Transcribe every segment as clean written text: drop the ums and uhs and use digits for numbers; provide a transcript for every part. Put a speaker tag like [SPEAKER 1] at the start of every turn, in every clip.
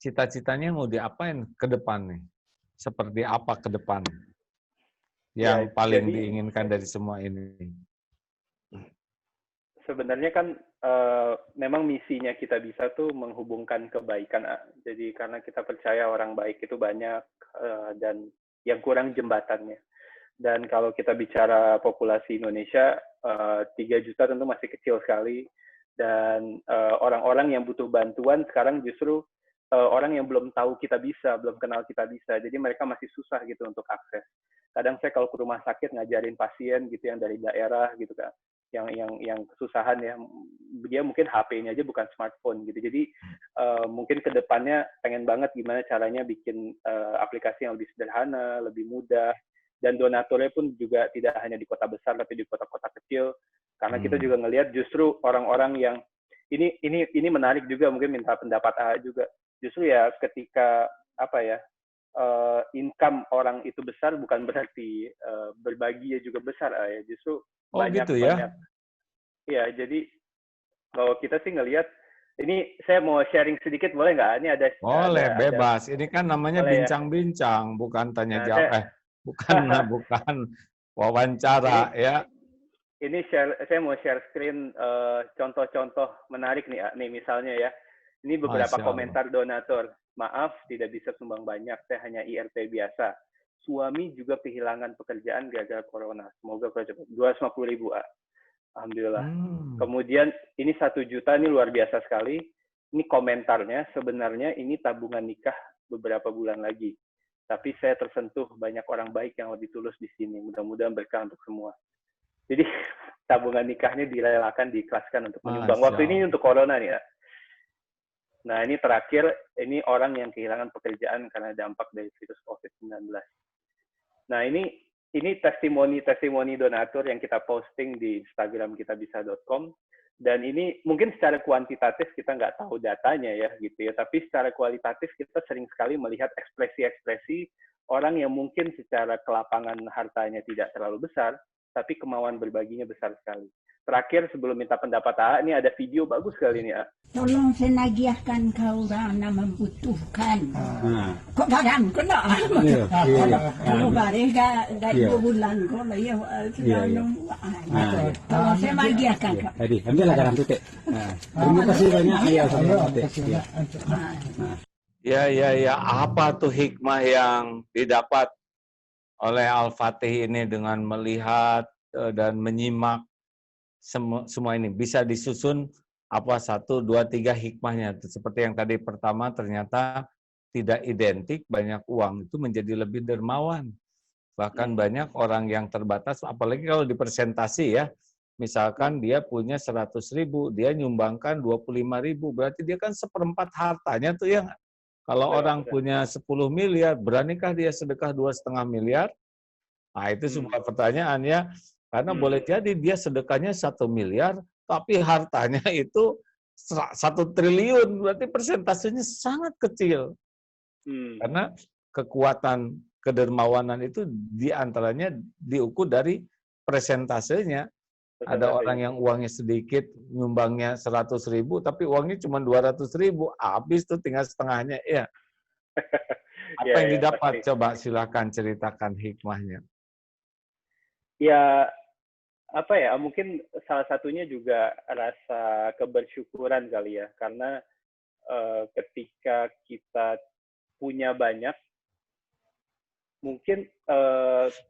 [SPEAKER 1] cita-citanya mau diapain ke depan nih? Seperti apa ke depan
[SPEAKER 2] Ya,
[SPEAKER 1] yang paling
[SPEAKER 2] jadi
[SPEAKER 1] diinginkan dari semua ini?
[SPEAKER 2] sebenarnya kan memang misinya kita bisa tuh menghubungkan kebaikan. Jadi karena kita percaya orang baik itu banyak dan yang kurang jembatannya. Dan kalau kita bicara populasi Indonesia, 3 juta tentu masih kecil sekali. Dan orang-orang yang butuh bantuan sekarang justru orang yang belum tahu kita bisa, belum kenal kita bisa. Jadi mereka masih susah gitu untuk akses. Kadang saya kalau ke rumah sakit ngajarin pasien gitu yang dari daerah gitu kan, yang kesusahan ya, dia mungkin HP-nya aja bukan smartphone gitu. Jadi mungkin ke depannya pengen banget gimana caranya bikin aplikasi yang lebih sederhana, lebih mudah, dan donaturnya pun juga tidak hanya di kota besar tapi di kota-kota kecil, karena kita juga ngelihat justru orang-orang yang ini menarik juga, mungkin minta pendapat A juga, justru ya ketika apa ya, income orang itu besar bukan berarti berbagi juga besar ya, justru
[SPEAKER 1] Oh
[SPEAKER 2] banyak
[SPEAKER 1] gitu ya?
[SPEAKER 2] banyak ya. Jadi kalau kita sih ngelihat, ini saya mau sharing sedikit boleh nggak? Ini
[SPEAKER 1] Boleh,
[SPEAKER 2] ada
[SPEAKER 1] bebas. Ini kan namanya
[SPEAKER 2] boleh ya.
[SPEAKER 1] bincang-bincang, bukan tanya
[SPEAKER 2] Nah
[SPEAKER 1] jawab.
[SPEAKER 2] saya
[SPEAKER 1] Bukan bukan wawancara
[SPEAKER 2] ini
[SPEAKER 1] ya.
[SPEAKER 2] ini saya mau share screen contoh-contoh menarik nih, nih misalnya ya. Ini beberapa
[SPEAKER 1] Masya Allah.
[SPEAKER 2] komentar donatur. Maaf, tidak bisa sumbang banyak. Saya hanya IRT biasa. Suami juga kehilangan pekerjaan gara-gara corona. Semoga cepat. 250.000, Alhamdulillah.
[SPEAKER 1] Hmm.
[SPEAKER 2] Kemudian ini 1 juta, ini luar biasa sekali. Ini komentarnya, sebenarnya ini tabungan nikah beberapa bulan lagi. Tapi saya tersentuh banyak orang baik yang lebih tulus di sini. Mudah-mudahan berkah untuk semua. Jadi tabungan nikahnya direlakan, diikhlaskan untuk menyumbang.
[SPEAKER 1] Masya
[SPEAKER 2] Waktu ini
[SPEAKER 1] Allah.
[SPEAKER 2] untuk corona nih ya. Nah ini terakhir, ini orang yang kehilangan pekerjaan karena dampak dari virus COVID-19. Nah ini testimoni donatur yang kita posting di Instagram kitabisa.com. Dan ini mungkin secara kuantitatif kita nggak tahu datanya ya gitu ya, tapi secara kualitatif kita sering sekali melihat ekspresi-ekspresi orang yang mungkin secara kelapangan hartanya tidak terlalu besar, tapi kemauan berbaginya besar sekali. Terakhir sebelum minta pendapat A, ini ada video bagus sekali nih A.
[SPEAKER 3] Tolong senagiahkan kau orang membutuhkan. Kok kadang kena? Kalau barang gak 2 bulan kok lah ya. Tolong senagiahkan.
[SPEAKER 4] Tadi ambillah garam tutik. Terima kasih banyak ayah sama
[SPEAKER 1] Ya. Apa tuh hikmah yang didapat oleh Al-Fatih ini dengan melihat dan menyimak semua ini? Bisa disusun apa 1, 2, 3 hikmahnya. Seperti yang tadi pertama, ternyata tidak identik banyak uang itu menjadi lebih dermawan. Bahkan banyak orang yang terbatas, apalagi kalau dipresentasi ya. Misalkan dia punya 100.000, dia nyumbangkan 25.000, berarti dia kan 1/4 hartanya tuh ya. Kalau orang punya 10 miliar, beranikah dia sedekah 2,5 miliar? Nah itu sebuah pertanyaan ya. Karena boleh jadi dia sedekahnya 1 miliar, tapi hartanya itu 1 triliun, berarti persentasenya sangat kecil. Karena kekuatan kedermawanan itu diantaranya diukur dari presentasenya. Ada orang yang uangnya sedikit, nyumbangnya 100.000, tapi uangnya cuma 200.000, habis tuh tinggal setengahnya. Ya. Apa yang didapat? Pasti. Coba silakan ceritakan hikmahnya.
[SPEAKER 2] Ya, apa ya, mungkin salah satunya juga rasa kebersyukuran kali ya, karena ketika kita punya banyak, mungkin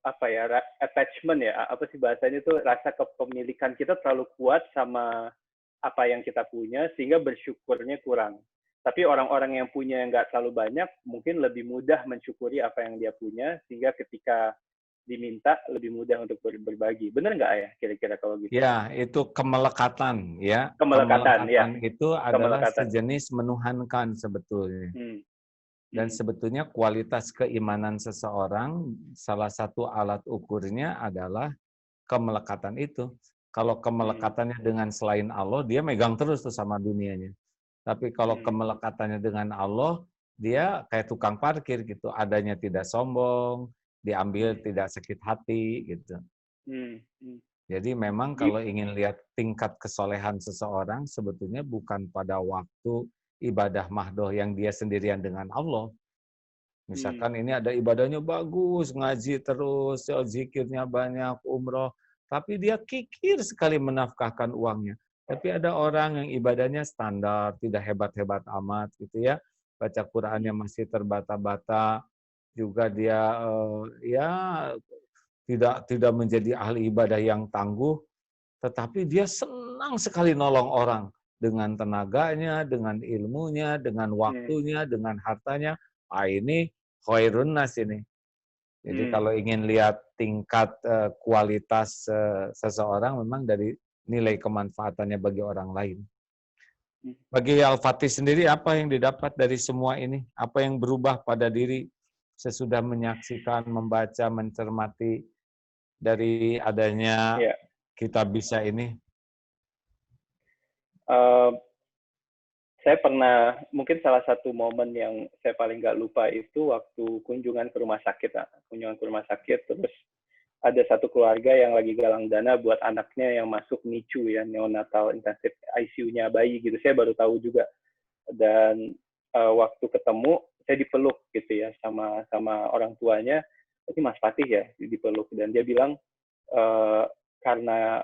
[SPEAKER 2] apa ya, attachment ya, apa sih bahasanya itu, rasa kepemilikan kita terlalu kuat sama apa yang kita punya, sehingga bersyukurnya kurang. Tapi orang-orang yang punya yang nggak terlalu banyak, mungkin lebih mudah mensyukuri apa yang dia punya, sehingga ketika diminta lebih mudah untuk berbagi. Benar nggak ya kira-kira kalau gitu?
[SPEAKER 1] Ya, itu kemelekatan ya.
[SPEAKER 2] Kemelekatan ya.
[SPEAKER 1] Itu adalah sejenis menuhankan sebetulnya. Dan sebetulnya kualitas keimanan seseorang, salah satu alat ukurnya adalah kemelekatan itu. Kalau kemelekatannya dengan selain Allah, dia megang terus tuh sama dunianya. Tapi kalau kemelekatannya dengan Allah, dia kayak tukang parkir gitu. Adanya tidak sombong, diambil tidak sakit hati gitu. Jadi memang kalau ingin lihat tingkat kesolehan seseorang, sebetulnya bukan pada waktu ibadah mahdoh yang dia sendirian dengan Allah. Misalkan ini ada ibadahnya bagus, ngaji terus, zikirnya banyak, umroh, tapi dia kikir sekali menafkahkan uangnya. Tapi ada orang yang ibadahnya standar, tidak hebat-hebat amat gitu ya. Baca Qur'annya masih terbata-bata, juga dia ya tidak menjadi ahli ibadah yang tangguh, tetapi dia senang sekali nolong orang dengan tenaganya, dengan ilmunya, dengan waktunya, dengan hartanya. Ini khairun nas ini. Jadi kalau ingin lihat tingkat kualitas seseorang memang dari nilai kemanfaatannya bagi orang lain. Bagi Al-Fatih sendiri, apa yang didapat dari semua ini? Apa yang berubah pada diri sesudah menyaksikan, membaca, mencermati dari adanya kitab bisa ini?
[SPEAKER 2] Saya pernah, mungkin salah satu momen yang saya paling nggak lupa itu waktu kunjungan ke rumah sakit. Kunjungan ke rumah sakit, terus ada satu keluarga yang lagi galang dana buat anaknya yang masuk NICU ya, neonatal intensive ICU-nya bayi gitu. Saya baru tahu juga. Dan waktu ketemu, saya dipeluk gitu ya sama orang tuanya. Ini Mas Fatih ya, dipeluk. Dan dia bilang, karena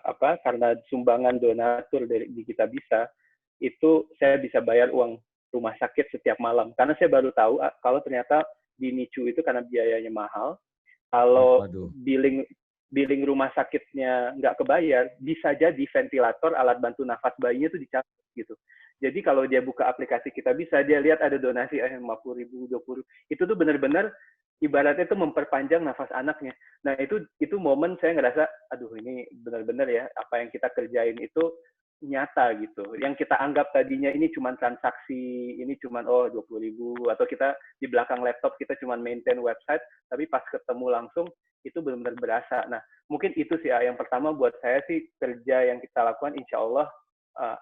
[SPEAKER 2] sumbangan donatur di Kita Bisa, itu saya bisa bayar uang rumah sakit setiap malam. Karena saya baru tahu kalau ternyata di NICU itu karena biayanya mahal, kalau billing rumah sakitnya nggak kebayar, bisa jadi ventilator, alat bantu nafas bayinya itu dicabut gitu. Jadi kalau dia buka aplikasi Kita Bisa, dia lihat ada donasi 50.000, 20.000. Itu tuh benar-benar ibaratnya itu memperpanjang nafas anaknya. Nah itu momen saya ngerasa, aduh ini benar-benar ya apa yang kita kerjain itu nyata gitu. Yang kita anggap tadinya ini cuma transaksi, ini cuma 20.000, atau kita di belakang laptop kita cuma maintain website, tapi pas ketemu langsung itu benar-benar berasa. Nah, mungkin itu sih yang pertama buat saya sih, kerja yang kita lakukan insya Allah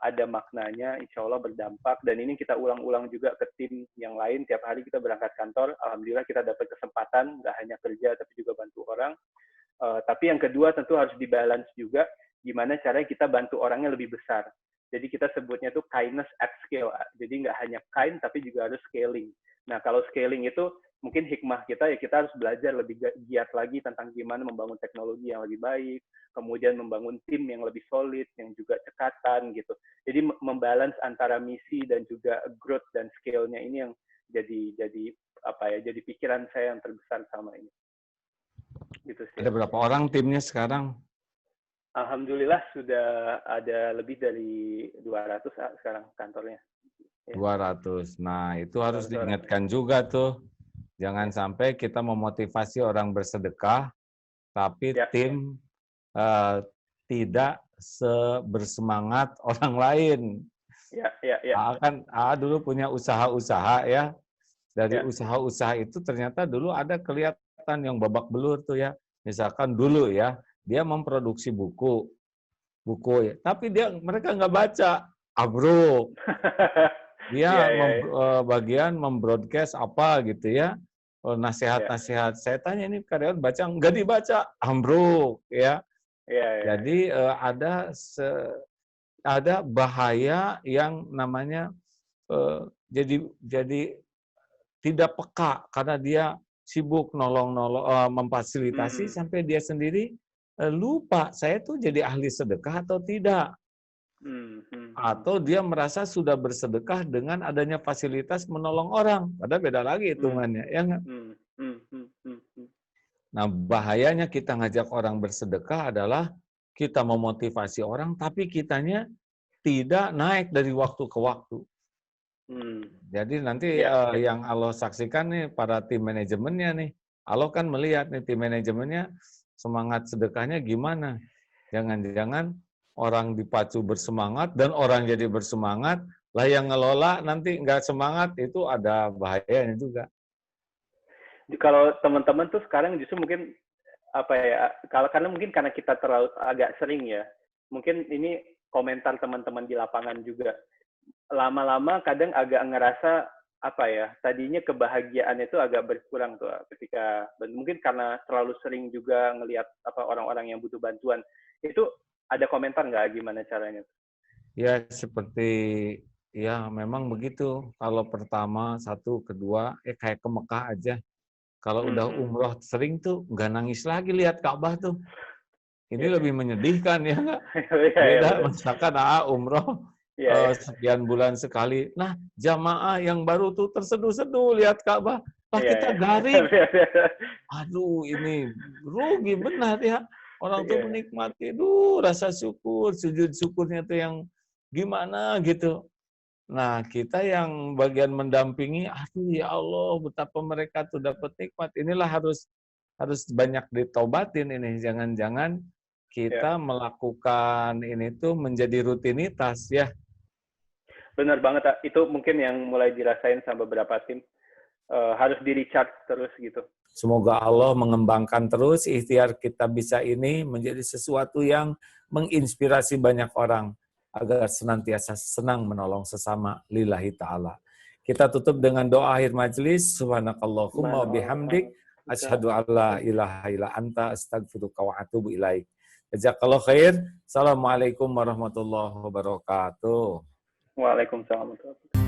[SPEAKER 2] ada maknanya, insya Allah berdampak, dan ini kita ulang-ulang juga ke tim yang lain. Tiap hari kita berangkat kantor, alhamdulillah kita dapat kesempatan, nggak hanya kerja tapi juga bantu orang. Tapi yang kedua tentu harus dibalance juga, gimana caranya kita bantu orangnya lebih besar. Jadi kita sebutnya itu kindness at scale. Jadi nggak hanya kind, tapi juga harus scaling. Nah, kalau scaling itu mungkin hikmah kita ya, kita harus belajar lebih giat lagi tentang gimana membangun teknologi yang lebih baik, kemudian membangun tim yang lebih solid, yang juga cekatan gitu. Jadi membalance antara misi dan juga growth dan scale-nya ini yang jadi pikiran saya yang terbesar sama ini. Gitu sih.
[SPEAKER 1] Ada berapa orang timnya sekarang?
[SPEAKER 2] Alhamdulillah sudah ada lebih dari 200 sekarang kantornya.
[SPEAKER 1] Ya. 200. Nah, itu harus diingatkan juga tuh. Jangan sampai kita memotivasi orang bersedekah, tapi tim tidak bersemangat orang lain. Kan dulu punya usaha-usaha ya. Dari usaha-usaha itu ternyata dulu ada kelihatan yang babak belur tuh ya. Misalkan dulu ya, dia memproduksi buku ya, tapi mereka nggak baca, bro. Dia bagian membroadcast apa gitu ya, nasihat-nasihat. Saya tanya ini karyawan baca, nggak dibaca, bro ya. Jadi ada bahaya yang namanya jadi tidak peka karena dia sibuk memfasilitasi sampai dia sendiri lupa saya tuh jadi ahli sedekah atau tidak. Atau dia merasa sudah bersedekah dengan adanya fasilitas menolong orang. Padahal beda lagi hitungannya. Ya nggak? Nah, bahayanya kita ngajak orang bersedekah adalah kita memotivasi orang, tapi kitanya tidak naik dari waktu ke waktu. Jadi nanti yang Allah saksikan nih para tim manajemennya nih. Allah kan melihat nih tim manajemennya semangat sedekahnya gimana. Jangan-jangan orang dipacu bersemangat dan orang jadi bersemangat, lah yang ngelola nanti nggak semangat, itu ada bahayanya juga.
[SPEAKER 2] Kalau teman-teman tuh sekarang justru mungkin karena kita terlalu agak sering ya, mungkin ini komentar teman-teman di lapangan juga, lama-lama kadang agak ngerasa tadinya kebahagiaan itu agak berkurang tuh ketika mungkin karena terlalu sering juga ngelihat orang-orang yang butuh bantuan. Itu ada komentar nggak gimana caranya?
[SPEAKER 1] Ya seperti Ya, memang begitu. Kalau pertama, satu, kedua, kayak ke Mekah aja. Kalau udah umroh sering tuh, nggak nangis lagi lihat Ka'bah tuh. Ini lebih menyedihkan ya nggak? Beda, misalkan umroh sekian bulan sekali. Nah, jamaah yang baru tuh terseduh-seduh lihat Ka'bah. Lah kita garing. Aduh, ini rugi benar ya. Orang tuh menikmati, rasa syukur, sujud syukurnya tuh yang gimana gitu. Nah, kita yang bagian mendampingi, aduh ya Allah, betapa mereka tuh dapat nikmat. Inilah harus banyak ditobatin ini. Jangan-jangan kita melakukan ini tuh menjadi rutinitas ya.
[SPEAKER 2] Benar banget, itu mungkin yang mulai dirasain sama beberapa tim. Harus di-recharge terus gitu.
[SPEAKER 1] Semoga Allah mengembangkan terus ikhtiar kita bisa ini menjadi sesuatu yang menginspirasi banyak orang agar senantiasa senang menolong sesama lillahi ta'ala. Kita tutup dengan doa akhir majelis. Subhanakallahumma bihamdik. Asyhadu an la ilaha illa anta astaghfiruka wa atubu ilaik. Jazakallahu khair. Assalamualaikum warahmatullahi wabarakatuh.
[SPEAKER 2] Waalaikumsalam warahmatullahi wabarakatuh.